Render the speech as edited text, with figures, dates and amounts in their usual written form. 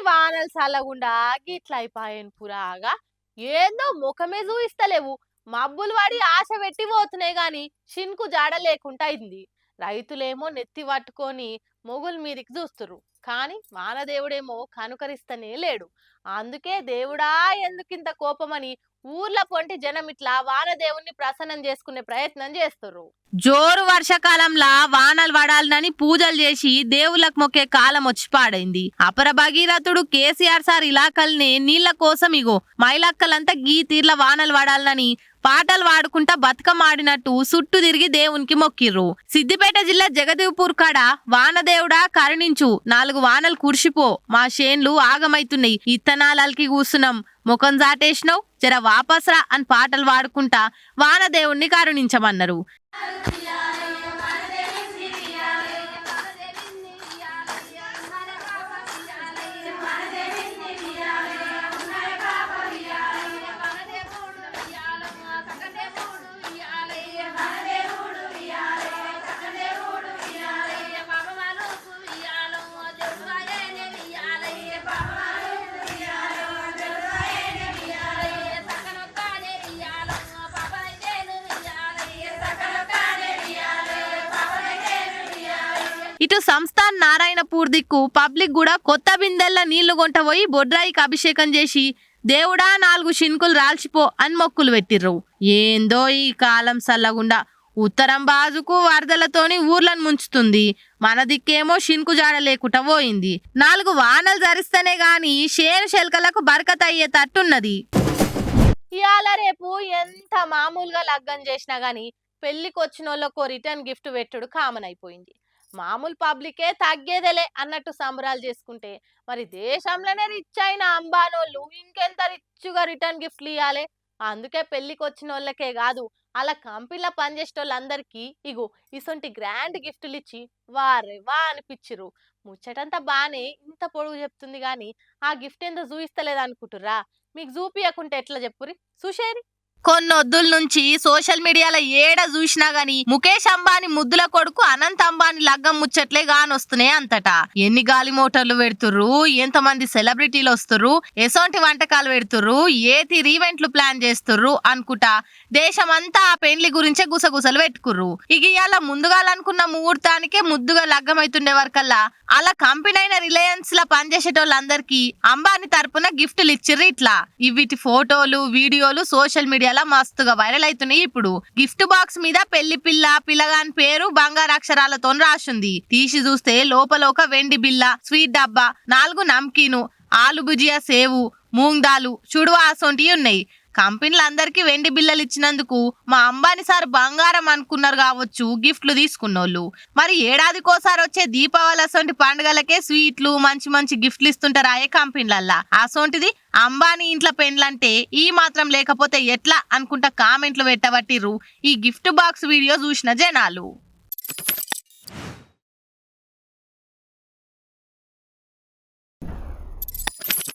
వానలు సల్లగుండా గిట్ల అయిపాయెను పురాగా. ఏందో ముఖమే చూయిస్తలేవు. మబ్బులు పడి ఆశ పెట్టి పోతున్నాయి గాని షిన్కు జాడ లేకుండా అయింది. రైతులేమో నెత్తి పట్టుకొని మొగులు మీదికి చూస్తుర్రు. కానీ వానదేవుడేమో కనుకరిస్తనే లేడు. అందుకే దేవుడా ఎందుకింత కోపమని ఊర్ల పొంటి జనం ఇట్లా వానదేవుణ్ణి ప్రసన్నం చేసుకునే ప్రయత్నం చేస్తుర్రు. జోరు వర్షకాలంలా వానలు పడాలని పూజలు చేసి దేవుళ్ళకు మొక్కే కాలం వచ్చి పాడైంది. అపర భగీరథుడు కేసీఆర్ సార్ ఇలాకల్ని నీళ్ల కోసం ఇగో మైలక్కలంతా గీ తీర్ల వానలు పడాలని పాటలు వాడుకుంటా బతుకమ్మ ఆడినట్టు చుట్టూ తిరిగి దేవునికి మొక్కిర్రు. సిద్దిపేట జిల్లా జగదేవ్పూర్ కాడ వానదేవుడా కరుణించు 4 వానలు కుర్షిపో మా షేన్లు ఆగమైతున్నాయి ఇత్తనాలకి కూసున్నాం ముఖం జాటేసినావు జర వాపస్రా అని పాటలు వాడుకుంటా వానదేవుణ్ణి కరుణించమన్నారు. ఇటు సంస్థాన్ నారాయణపూర్ దిక్కు పబ్లిక్ కూడా కొత్త బిందెల్ల నీళ్లు కొంట పోయి బొడ్రాయికి అభిషేకం చేసి దేవుడా 4 షిన్కులు రాల్చిపో అని మొక్కులు పెట్టిర్రు. ఏందో ఈ కాలం సల్లగుండా ఉత్తరం బాజుకు వరదలతోని ఊర్లను ముంచుతుంది. మన దిక్కేమో షిన్కు జాడ లేకుండా పోయింది. 4 వానలు జరిస్తేనే గాని షేను శెల్కలకు బరకత అయ్యేటట్టున్నది. ఇవాళ రేపు ఎంత మామూలుగా లగ్గం చేసినా గాని పెళ్లికి వచ్చిన వాళ్ళకో రిటర్న్ గిఫ్ట్ పెట్టుడు కామన్ అయిపోయింది. మామూలు పబ్లికే తగ్గేదేలే అన్నట్టు సంబరాలు చేసుకుంటే మరి దేశంలోనే రిచ్ అయిన అంబానోళ్ళు ఇంకెంత రిచ్గా రిటర్న్ గిఫ్ట్లు ఇవ్వాలి. అందుకే పెళ్లికి వచ్చిన వాళ్ళకే కాదు అలా కంపెనీలో పనిచేసే వాళ్ళందరికీ ఇగో ఇసొంటి గ్రాండ్ గిఫ్ట్లు ఇచ్చి వారే వా అనిపించిర్రు. ముచ్చటంతా బానే ఇంత పొడుగు చెప్తుంది గాని ఆ గిఫ్ట్ ఎంత చూయిస్తలేదు అనుకుంటుర్రా? మీకు చూపియకుంటే ఎట్లా చెప్పురి సుషేరి. కొన్నొద్దుల నుంచి సోషల్ మీడియాలో ఏడ చూసినా గాని ముఖేష్ అంబానీ ముద్దుల కొడుకు అనంత్ అంబానీ లగ్గం ముచ్చట్లే గానొస్తున్నాయి అంతటా. ఎన్ని గాలి మోటార్లు పెడుతుర్రు, ఎంతమంది సెలబ్రిటీలు వస్తుర్రు, ఎసోంటి వంటకాలు పెడుతుర్రు, ఏతి ఈవెంట్లు ప్లాన్ చేస్తుర్రు అనుకుంటా దేశమంతా ఆ పెండ్లి గురించే గుసగుసలు పెట్టుకుర్రు. ఇక ఇవాళ ముందుగాలనుకున్న ముహూర్తానికే ముద్దుగా లగ్గం అవుతుండే వరకల్లా అలా కంపెనీ అయిన రిలయన్స్ లా పనిచేసేటోళ్ళందరికీ అంబానీ తరపున గిఫ్ట్లు ఇచ్చిర్రు. ఇట్లా వీటి ఫోటోలు వీడియోలు సోషల్ మీడియాలో మస్తుగా వైరల్ అవుతున్నాయి. ఇప్పుడు గిఫ్ట్ బాక్స్ మీద పెళ్లి పిల్ల పిల్లగాని పేరు బంగారు అక్షరాలతో రాసింది. తీసి చూస్తే లోపల ఒక వెండి బిల్ల, స్వీట్ డబ్బా, 4 నమ్కీను, ఆలు భుజియా, సేవు, మూంగ్ దాలు, చుడువా అసొంటివి ఉన్నాయి. కంపెనీలందరికీ వెండి బిల్లలు ఇచ్చినందుకు మా అంబానీ సార్ బంగారం అనుకున్నారు కావచ్చు గిఫ్ట్లు తీసుకున్నోళ్ళు. మరి ఏడాదికోసారి వచ్చే దీపావళి అసొంటి పండుగలకే స్వీట్లు మంచి మంచి గిఫ్ట్లు ఇస్తుంటారు ఆయే కంపెనీలల్లా. అసొంటిది అంబానీ ఇంట్లో పెండ్లంటే ఈ మాత్రం లేకపోతే ఎట్లా అనుకుంటా కామెంట్లు పెట్టబట్టిర్రు ఈ గిఫ్ట్ బాక్స్ వీడియో చూసిన జనాలు.